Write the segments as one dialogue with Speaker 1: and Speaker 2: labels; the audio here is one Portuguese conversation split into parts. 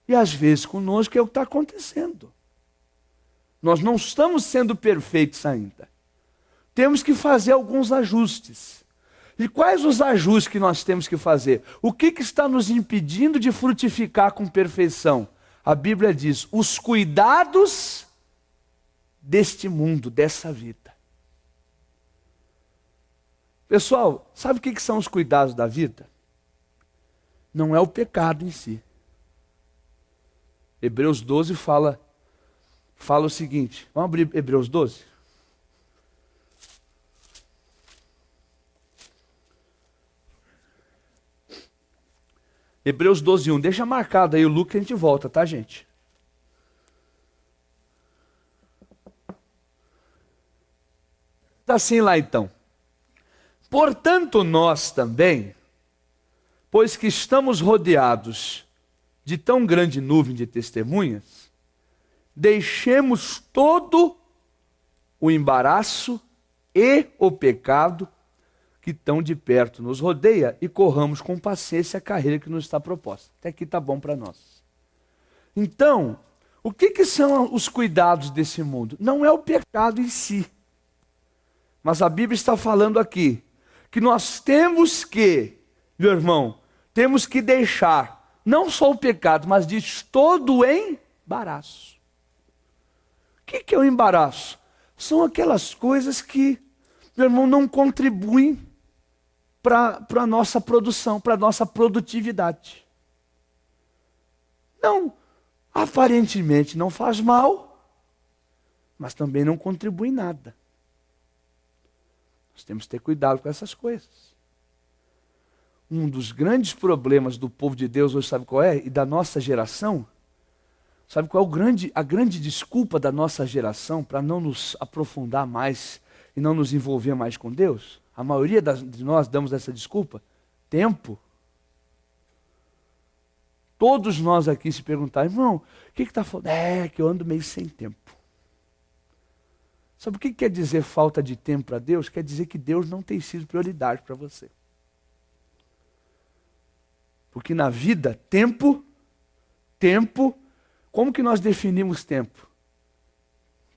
Speaker 1: E às vezes conosco é o que está acontecendo. Nós não estamos sendo perfeitos ainda. Temos que fazer alguns ajustes. E quais os ajustes que nós temos que fazer? O que está nos impedindo de frutificar com perfeição? A Bíblia diz, os cuidados deste mundo, dessa vida. Pessoal, sabe o que são os cuidados da vida? Não é o pecado em si. Hebreus 12 fala o seguinte, vamos abrir Hebreus 12? Hebreus 12, 1. Deixa marcado aí o Lucas e a gente volta, tá, gente? Tá assim lá então. Portanto, nós também, pois que estamos rodeados de tão grande nuvem de testemunhas, deixemos todo o embaraço e o pecado que tão de perto nos rodeia e corramos com paciência a carreira que nos está proposta. Até aqui está bom para nós. Então, o que são os cuidados desse mundo? Não é o pecado em si. Mas a Bíblia está falando aqui que nós temos que, meu irmão, temos que deixar não só o pecado, mas diz todo o embaraço. O que é o embaraço? São aquelas coisas que, meu irmão, não contribuem para a nossa produção, para a nossa produtividade. Não, aparentemente não faz mal, mas também não contribui em nada. Nós temos que ter cuidado com essas coisas. Um dos grandes problemas do povo de Deus hoje, sabe qual é? E da nossa geração? Sabe qual é a grande desculpa da nossa geração para não nos aprofundar mais e não nos envolver mais com Deus? A maioria de nós damos essa desculpa. Tempo. Todos nós aqui se perguntaram, irmão, o que está falando? É que eu ando meio sem tempo. Sabe o que quer dizer falta de tempo para Deus? Quer dizer que Deus não tem sido prioridade para você. Porque na vida, tempo, como que nós definimos tempo?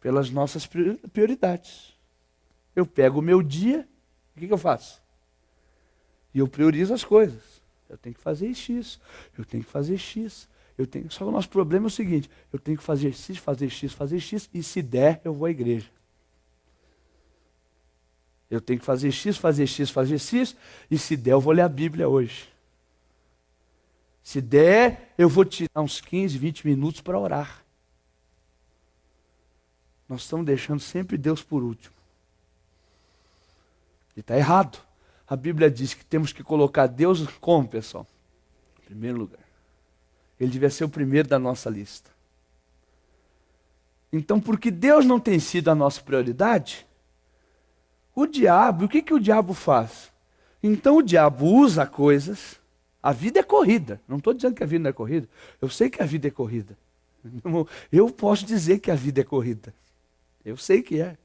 Speaker 1: Pelas nossas prioridades. Eu pego o meu dia, o que eu faço? E eu priorizo as coisas. Eu tenho que fazer X, eu tenho que fazer X. Só que o nosso problema é o seguinte, eu tenho que fazer X, e se der, eu vou à igreja. Eu tenho que fazer X, e se der, eu vou ler a Bíblia hoje. Se der, eu vou tirar uns 15, 20 minutos para orar. Nós estamos deixando sempre Deus por último. E está errado. A Bíblia diz que temos que colocar Deus como, pessoal? Em primeiro lugar. Ele devia ser o primeiro da nossa lista. Então, porque Deus não tem sido a nossa prioridade, o que o diabo faz? Então o diabo usa coisas, a vida é corrida, não estou dizendo que a vida não é corrida, eu sei que a vida é corrida. Eu posso dizer que a vida é corrida, eu sei que é.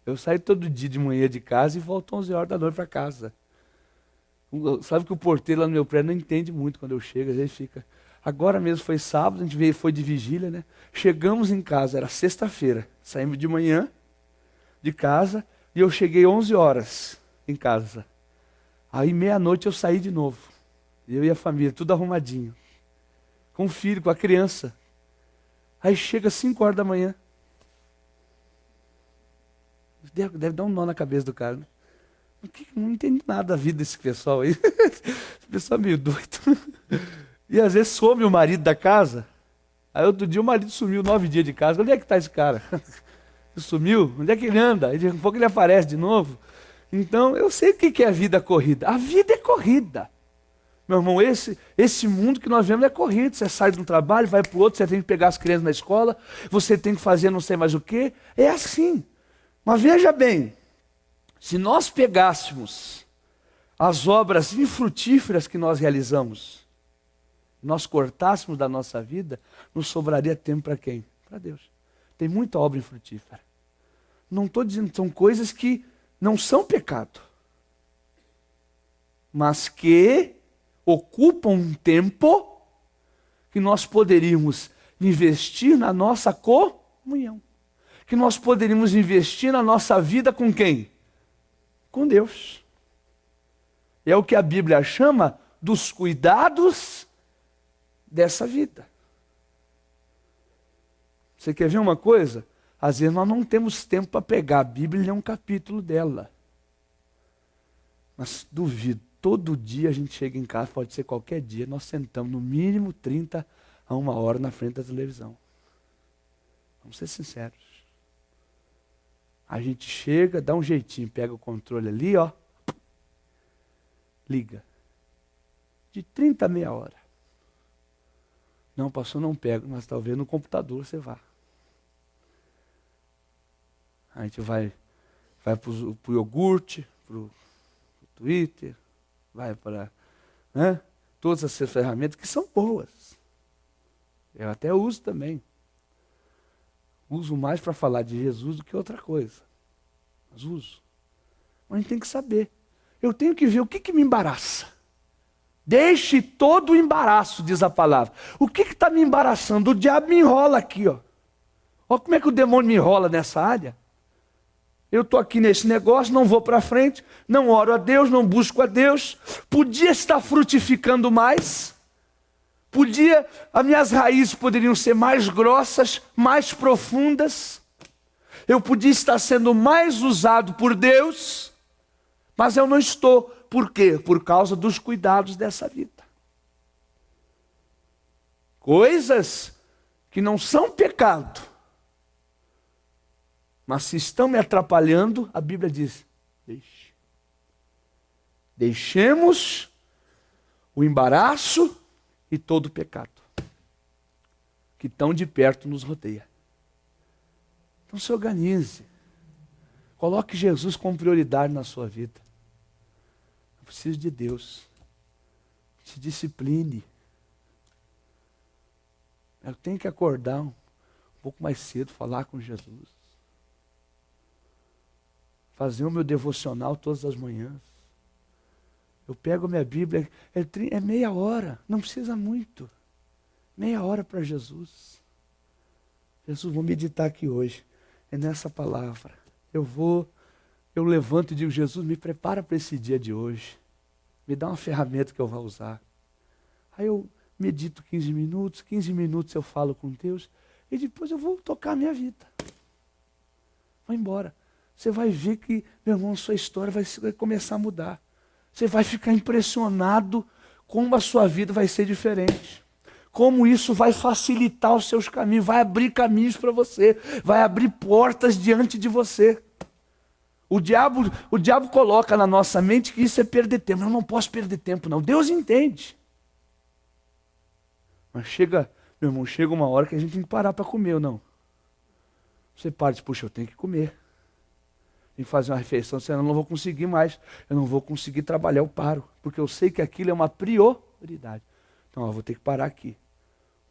Speaker 1: Eu saio todo dia de manhã de casa e volto 11 horas da noite para casa. Sabe que o porteiro lá no meu prédio não entende muito quando eu chego, às vezes fica... Agora mesmo foi sábado, a gente foi de vigília, né? Chegamos em casa, era sexta-feira, saímos de manhã de casa e eu cheguei 11 horas em casa. Aí meia-noite eu saí de novo. Eu e a família, tudo arrumadinho. Com o filho, com a criança. Aí chega 5 horas da manhã. Deve dar um nó na cabeça do cara, né? Não entende nada da vida desse pessoal aí. Esse pessoal é meio doido. E às vezes some o marido da casa. Aí outro dia o marido sumiu 9 dias de casa. Onde é que está esse cara? Ele sumiu? Onde é que ele anda? Daqui a pouco ele aparece de novo. Então eu sei o que é a vida corrida. A vida é corrida. Meu irmão, esse mundo que nós vemos é corrido. Você sai de um trabalho, vai para o outro, você tem que pegar as crianças na escola, você tem que fazer não sei mais o quê. É assim. Mas veja bem, se nós pegássemos as obras infrutíferas que nós realizamos, nós cortássemos da nossa vida, nos sobraria tempo para quem? Para Deus. Tem muita obra infrutífera. Não estou dizendo, são coisas que não são pecado, mas que ocupam um tempo que nós poderíamos investir na nossa comunhão. Que nós poderíamos investir na nossa vida com quem? Com Deus. É o que a Bíblia chama dos cuidados dessa vida. Você quer ver uma coisa? Às vezes nós não temos tempo para pegar a Bíblia e ler um capítulo dela. Mas duvido, todo dia a gente chega em casa, pode ser qualquer dia, nós sentamos no mínimo 30 a 1 hora na frente da televisão. Vamos ser sinceros. A gente chega, dá um jeitinho, pega o controle ali, ó, liga. De 30 a meia hora. Não, pastor, não pego, mas talvez no computador você vá. A gente vai para o iogurte, para o Twitter, vai para todas essas ferramentas que são boas. Eu até uso também. Uso mais para falar de Jesus do que outra coisa. Mas uso. Mas a gente tem que saber. Eu tenho que ver o que me embaraça. Deixe todo o embaraço, diz a palavra. O que está me embaraçando? O diabo me enrola aqui, ó. Olha como é que o demônio me enrola nessa área. Eu estou aqui nesse negócio, não vou para frente, não oro a Deus, não busco a Deus. Podia estar frutificando mais. As minhas raízes poderiam ser mais grossas, mais profundas. Eu podia estar sendo mais usado por Deus, mas eu não estou. Por quê? Por causa dos cuidados dessa vida. Coisas que não são pecado, mas se estão me atrapalhando, a Bíblia diz, deixe. Deixemos o embaraço e todo o pecado que tão de perto nos rodeia. Então se organize. Coloque Jesus como prioridade na sua vida. Eu preciso de Deus. Se discipline. Eu tenho que acordar um pouco mais cedo, falar com Jesus. Fazer o meu devocional todas as manhãs. Eu pego a minha Bíblia, é meia hora, não precisa muito. Meia hora para Jesus. Jesus, vou meditar aqui hoje. É nessa palavra. Eu levanto e digo, Jesus, me prepara para esse dia de hoje. Me dá uma ferramenta que eu vou usar. Aí eu medito 15 minutos eu falo com Deus, e depois eu vou tocar a minha vida. Vou embora. Você vai ver que, meu irmão, sua história vai começar a mudar. Você vai ficar impressionado como a sua vida vai ser diferente. Como isso vai facilitar os seus caminhos, vai abrir caminhos para você, vai abrir portas diante de você. O diabo coloca na nossa mente que isso é perder tempo. Eu não posso perder tempo, não. Deus entende. Mas meu irmão, chega uma hora que a gente tem que parar para comer ou não. Você para e diz, puxa, eu tenho que comer. Tem que fazer uma refeição, senão eu não vou conseguir mais. Eu não vou conseguir trabalhar, eu paro. Porque eu sei que aquilo é uma prioridade. Então eu vou ter que parar aqui.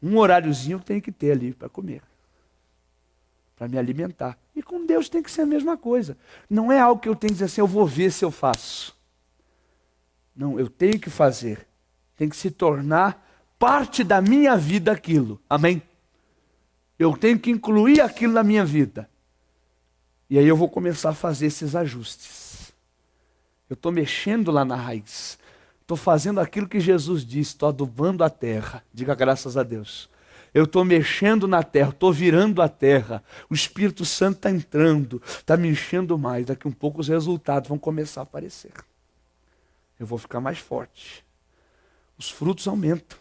Speaker 1: Um horáriozinho eu tenho que ter ali para comer. Para me alimentar. E com Deus tem que ser a mesma coisa. Não é algo que eu tenho que dizer assim, eu vou ver se eu faço. Não, eu tenho que fazer. Tem que se tornar parte da minha vida aquilo. Amém? Eu tenho que incluir aquilo na minha vida. E aí eu vou começar a fazer esses ajustes. Eu estou mexendo lá na raiz. Estou fazendo aquilo que Jesus disse, estou adubando a terra. Diga graças a Deus. Eu estou mexendo na terra, estou virando a terra. O Espírito Santo está entrando, está me enchendo mais. Daqui um pouco os resultados vão começar a aparecer. Eu vou ficar mais forte. Os frutos aumentam.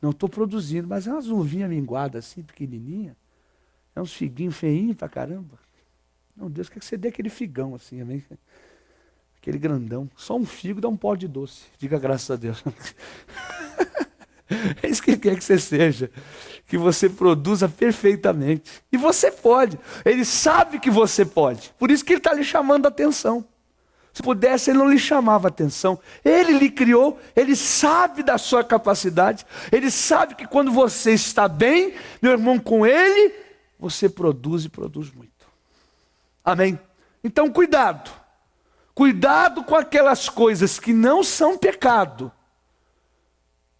Speaker 1: Não estou produzindo, mas é umas uvinhas minguadas assim, pequenininha. É uns figuinhos feinhos pra caramba. Não, Deus quer que você dê aquele figão assim, amém? Aquele grandão. Só um figo dá um pó de doce. Diga graças a Deus. É isso que Ele quer que você seja. Que você produza perfeitamente. E você pode. Ele sabe que você pode. Por isso que Ele está lhe chamando a atenção. Se pudesse, Ele não lhe chamava a atenção. Ele lhe criou. Ele sabe da sua capacidade. Ele sabe que quando você está bem, meu irmão, com Ele, você produz e produz muito. Amém? Então cuidado. Cuidado com aquelas coisas que não são pecado.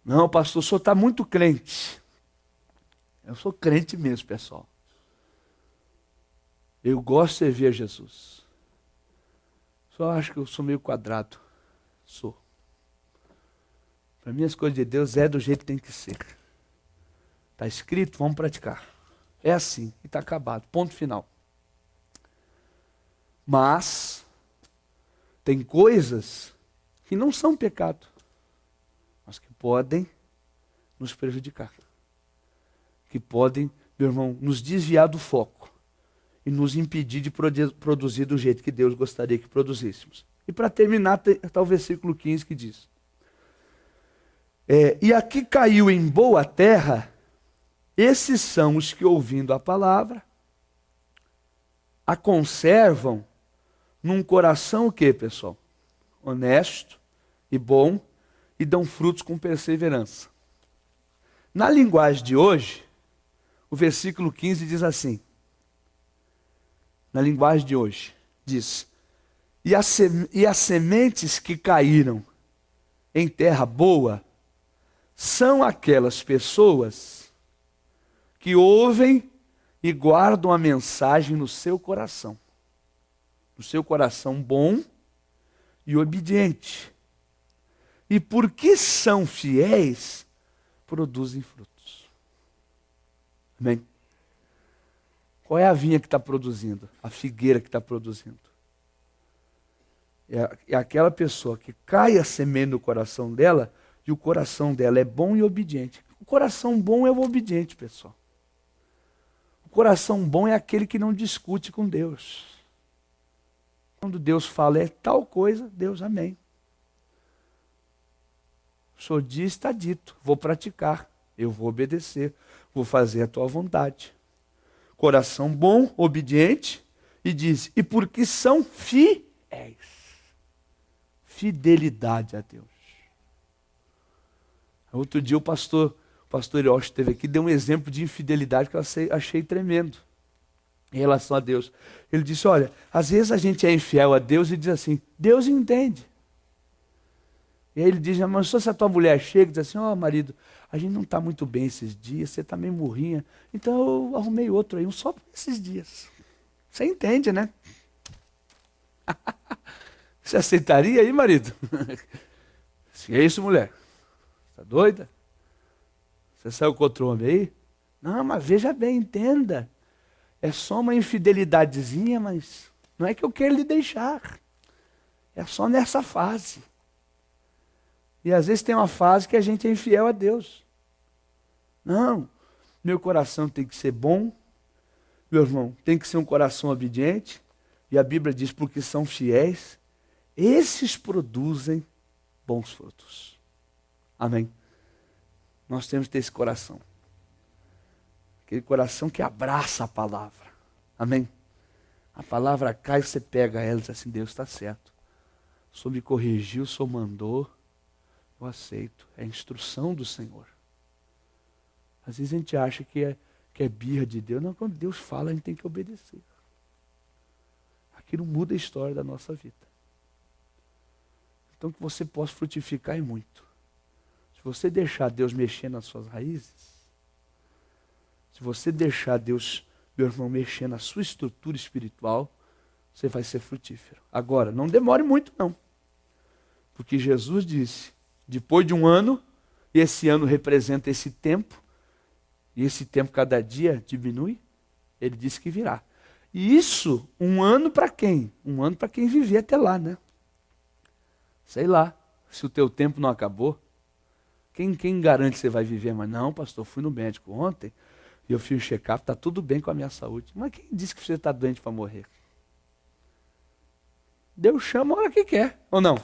Speaker 1: Não, pastor, o senhor está muito crente. Eu sou crente mesmo, pessoal. Eu gosto de servir a Jesus. Só acho que eu sou meio quadrado. Sou. Para mim as coisas de Deus é do jeito que tem que ser. Está escrito, vamos praticar. É assim, e está acabado. Ponto final. Mas tem coisas que não são pecado, mas que podem nos prejudicar. Que podem, meu irmão, nos desviar do foco e nos impedir de produzir do jeito que Deus gostaria que produzíssemos. E para terminar, está o versículo 15 que diz: e aqui caiu em boa terra, esses são os que, ouvindo a palavra, a conservam num coração o quê, pessoal? Honesto e bom, e dão frutos com perseverança. Na linguagem de hoje, o versículo 15 diz assim, na linguagem de hoje, diz: e as sementes que caíram em terra boa são aquelas pessoas que ouvem e guardam a mensagem no seu coração bom e obediente. E porque são fiéis, produzem frutos. Amém? Qual é a vinha que está produzindo? A figueira que está produzindo. É aquela pessoa que cai a semente no coração dela, e o coração dela é bom e obediente. O coração bom é o obediente, pessoal. O coração bom é aquele que não discute com Deus. Quando Deus fala é tal coisa, Deus, amém. O Senhor diz, está dito, vou praticar, eu vou obedecer, vou fazer a tua vontade. Coração bom, obediente, e diz, e porque são fiéis. Fidelidade a Deus. Outro dia o pastor Yoshi esteve aqui, deu um exemplo de infidelidade que eu achei tremendo em relação a Deus. Ele disse, olha, às vezes a gente é infiel a Deus e diz assim, Deus entende. E aí ele diz, mas se a tua mulher chega e diz assim, marido, a gente não está muito bem esses dias, você está meio murrinha, então eu arrumei outro aí, só por esses dias. Você entende, né? Você aceitaria aí, marido? Se é isso, mulher. Está doida? Você saiu contra o homem aí? Não, mas veja bem, entenda. É só uma infidelidadezinha, mas não é que eu quero lhe deixar. É só nessa fase. E às vezes tem uma fase que a gente é infiel a Deus. Não, meu coração tem que ser bom, meu irmão, tem que ser um coração obediente. E a Bíblia diz, porque são fiéis, esses produzem bons frutos. Amém? Nós temos que ter esse coração. Aquele coração que abraça a palavra. Amém? A palavra cai, você pega ela e diz assim, Deus está certo. O Senhor me corrigiu, o Senhor mandou, eu aceito. É a instrução do Senhor. Às vezes a gente acha que é birra de Deus. Não, quando Deus fala, a gente tem que obedecer. Aquilo muda a história da nossa vida. Então que você possa frutificar e muito. Se você deixar Deus mexer nas suas raízes, se você deixar Deus, meu irmão, mexer na sua estrutura espiritual, você vai ser frutífero. Agora, não demore muito não. Porque Jesus disse, depois de um ano, e esse ano representa esse tempo, e esse tempo cada dia diminui, ele disse que virá. E isso, um ano para quem? Um ano para quem viver até lá, né? Sei lá, se o teu tempo não acabou. Quem garante que você vai viver? Mas não, pastor, fui no médico ontem, e eu fiz um check-up, está tudo bem com a minha saúde. Mas quem disse que você está doente para morrer? Deus chama a hora que quer, ou não?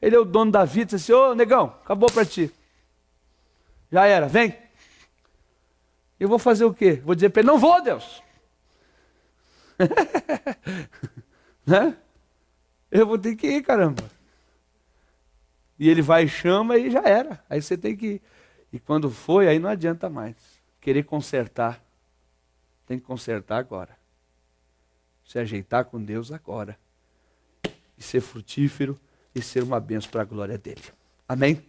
Speaker 1: Ele é o dono da vida, diz assim, ô negão, acabou para ti. Já era, vem. Eu vou fazer o quê? Vou dizer para ele, não vou, Deus. Né? Eu vou ter que ir, caramba. E ele vai e chama e já era. Aí você tem que ir. E quando foi, aí não adianta mais. Querer consertar. Tem que consertar agora. Se ajeitar com Deus agora. E ser frutífero e ser uma bênção para a glória dele. Amém?